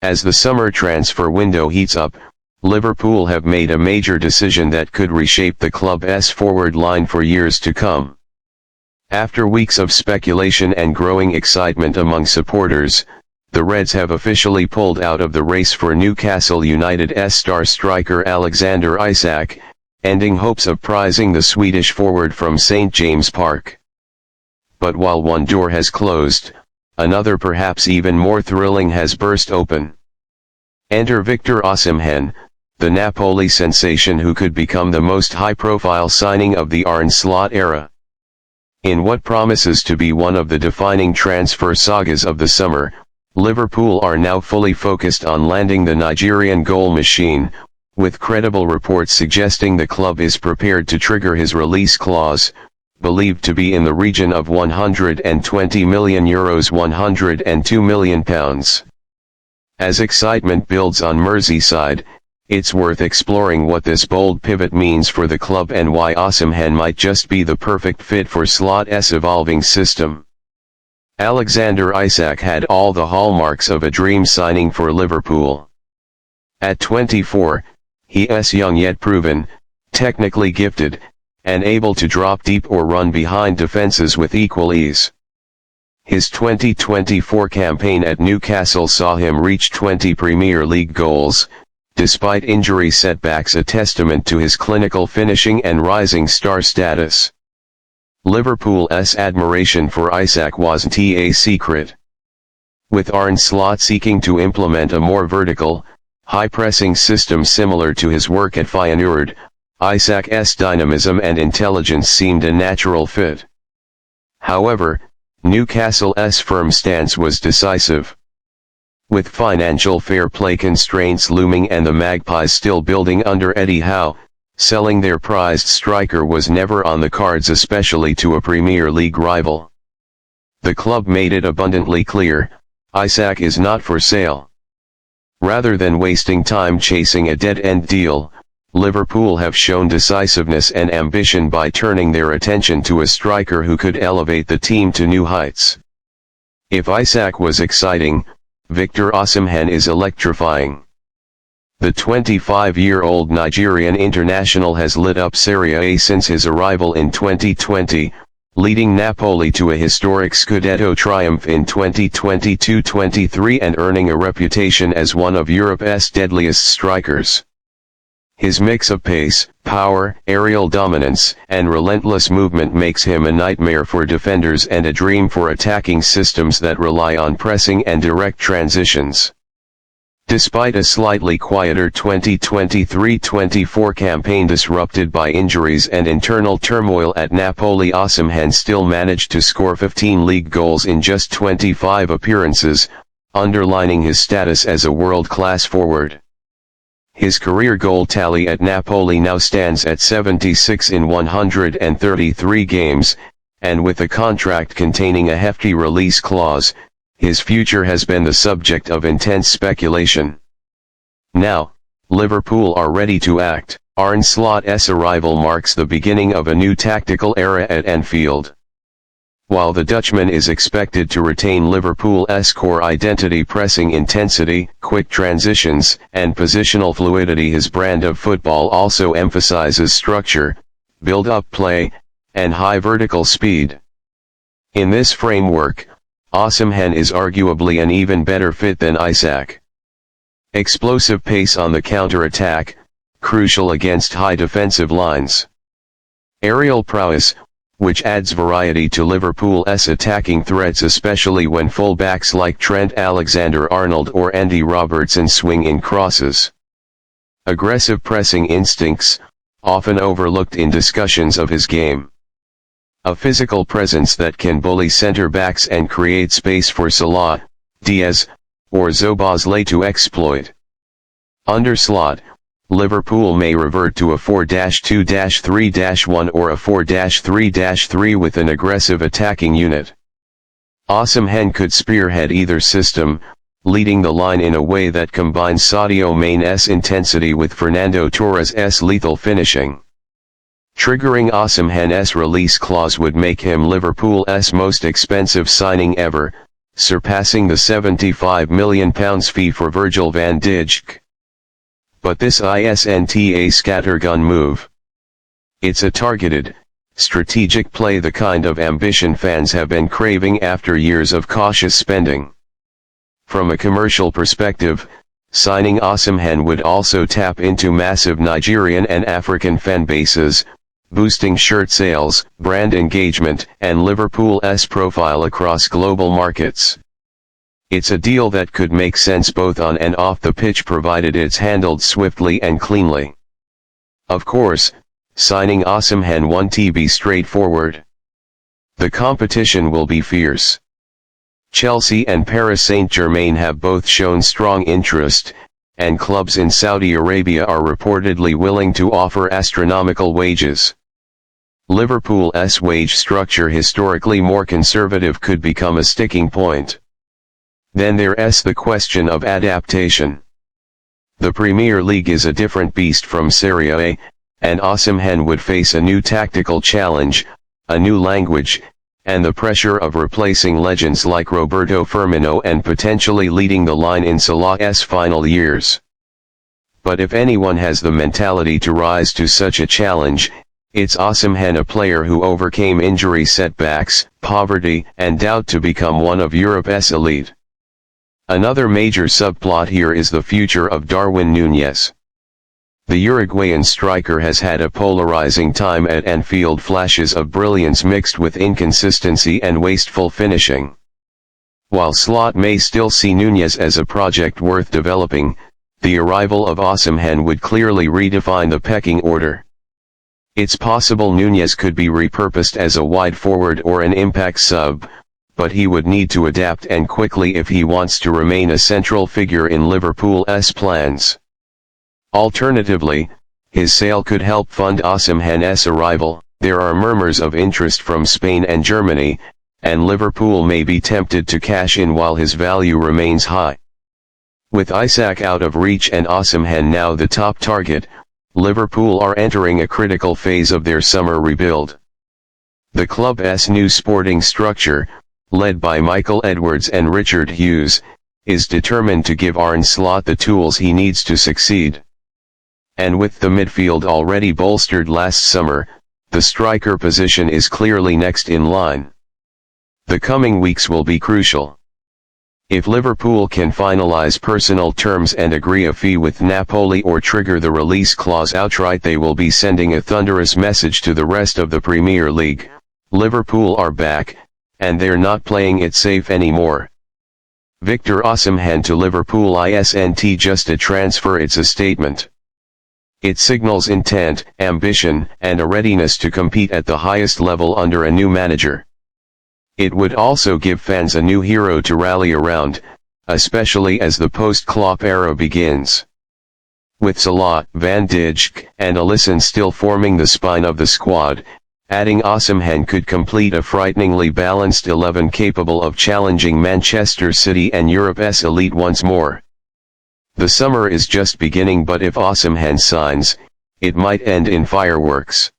As the summer transfer window heats up, Liverpool have made a major decision that could reshape the club's forward line for years to come. After weeks of speculation and growing excitement among supporters, the Reds have officially pulled out of the race for Newcastle United's star striker Alexander Isak, ending hopes of prizing the Swedish forward from St. James Park. But while one door has closed, another perhaps even more thrilling has burst open. Enter Victor Osimhen, the Napoli sensation who could become the most high-profile signing of the Arne Slot era. In what promises to be one of the defining transfer sagas of the summer, Liverpool are now fully focused on landing the Nigerian goal machine, with credible reports suggesting the club is prepared to trigger his release clause, believed to be in the region of €120 million £102 million. As excitement builds on Merseyside, it's worth exploring what this bold pivot means for the club and why Osimhen might just be the perfect fit for Slot's evolving system. Alexander Isak had all the hallmarks of a dream signing for Liverpool. At 24, he is young yet proven, technically gifted, and able to drop deep or run behind defenses with equal ease. His 2024 campaign at Newcastle saw him reach 20 Premier League goals, despite injury setbacks, a testament to his clinical finishing and rising star status. Liverpool's admiration for Isak wasn't a secret. With Arne Slot seeking to implement a more vertical, high-pressing system similar to his work at Feyenoord, Isak's dynamism and intelligence seemed a natural fit. However, Newcastle's firm stance was decisive. With financial fair play constraints looming and the Magpies still building under Eddie Howe, selling their prized striker was never on the cards, especially to a Premier League rival. The club made it abundantly clear, Isak is not for sale. Rather than wasting time chasing a dead-end deal, Liverpool have shown decisiveness and ambition by turning their attention to a striker who could elevate the team to new heights. If Isak was exciting, Victor Osimhen is electrifying. The 25-year-old Nigerian international has lit up Serie A since his arrival in 2020, leading Napoli to a historic Scudetto triumph in 2022-23 and earning a reputation as one of Europe's deadliest strikers. His mix of pace, power, aerial dominance, and relentless movement makes him a nightmare for defenders and a dream for attacking systems that rely on pressing and direct transitions. Despite a slightly quieter 2023-24 campaign disrupted by injuries and internal turmoil at Napoli, Osimhen still managed to score 15 league goals in just 25 appearances, underlining his status as a world-class forward. His career goal tally at Napoli now stands at 76 in 133 games, and with a contract containing a hefty release clause, his future has been the subject of intense speculation. Now, Liverpool are ready to act. Arne Slot's arrival marks the beginning of a new tactical era at Anfield. While the Dutchman is expected to retain Liverpool's core identity, pressing intensity, quick transitions, and positional fluidity, his brand of football also emphasizes structure, build-up play, and high vertical speed. In this framework, Osimhen is arguably an even better fit than Isak. Explosive pace on the counter-attack, crucial against high defensive lines. Aerial prowess, which adds variety to Liverpool's attacking threats, especially when fullbacks like Trent Alexander-Arnold or Andy Robertson swing in crosses. Aggressive pressing instincts, often overlooked in discussions of his game. A physical presence that can bully centre-backs and create space for Salah, Diaz, or Szoboszlai to exploit. Under Slot, Liverpool may revert to a 4-2-3-1 or a 4-3-3 with an aggressive attacking unit. Osimhen could spearhead either system, leading the line in a way that combines Sadio Mane's intensity with Fernando Torres' lethal finishing. Triggering Osimhen's release clause would make him Liverpool's most expensive signing ever, surpassing the £75 million fee for Virgil van Dijk. But this isn't a scattergun move. It's a targeted, strategic play, the kind of ambition fans have been craving after years of cautious spending. From a commercial perspective, signing Osimhen would also tap into massive Nigerian and African fan bases, boosting shirt sales, brand engagement, and Liverpool's profile across global markets. It's a deal that could make sense both on and off the pitch, provided it's handled swiftly and cleanly. Of course, signing Osimhen won't be straightforward. The competition will be fierce. Chelsea and Paris Saint-Germain have both shown strong interest, and clubs in Saudi Arabia are reportedly willing to offer astronomical wages. Liverpool's wage structure, historically more conservative, could become a sticking point. Then there's the question of adaptation. The Premier League is a different beast from Serie A, and Osimhen would face a new tactical challenge, a new language, and the pressure of replacing legends like Roberto Firmino and potentially leading the line in Salah's final years. But if anyone has the mentality to rise to such a challenge, it's Osimhen, a player who overcame injury setbacks, poverty, and doubt to become one of Europe's elite. Another major subplot here is the future of Darwin Núñez. The Uruguayan striker has had a polarizing time at Anfield, flashes of brilliance mixed with inconsistency and wasteful finishing. While Slot may still see Núñez as a project worth developing, the arrival of Osimhen would clearly redefine the pecking order. It's possible Núñez could be repurposed as a wide forward or an impact sub, but he would need to adapt, and quickly, if he wants to remain a central figure in Liverpool's plans. Alternatively, his sale could help fund Osimhen's arrival. There are murmurs of interest from Spain and Germany, and Liverpool may be tempted to cash in while his value remains high. With Isak out of reach and Osimhen now the top target, Liverpool are entering a critical phase of their summer rebuild. The club's new sporting structure, led by Michael Edwards and Richard Hughes, is determined to give Arne Slot the tools he needs to succeed. And with the midfield already bolstered last summer, the striker position is clearly next in line. The coming weeks will be crucial. If Liverpool can finalize personal terms and agree a fee with Napoli or trigger the release clause outright, they will be sending a thunderous message to the rest of the Premier League. Liverpool are back, and they're not playing it safe anymore. Victor Osimhen to Liverpool isn't just a transfer, it's a statement. It signals intent, ambition, and a readiness to compete at the highest level under a new manager. It would also give fans a new hero to rally around, especially as the post-Klopp era begins. With Salah, Van Dijk, and Alisson still forming the spine of the squad, adding Osimhen could complete a frighteningly balanced 11 capable of challenging Manchester City and Europe's elite once more. The summer is just beginning, but if Osimhen signs, it might end in fireworks.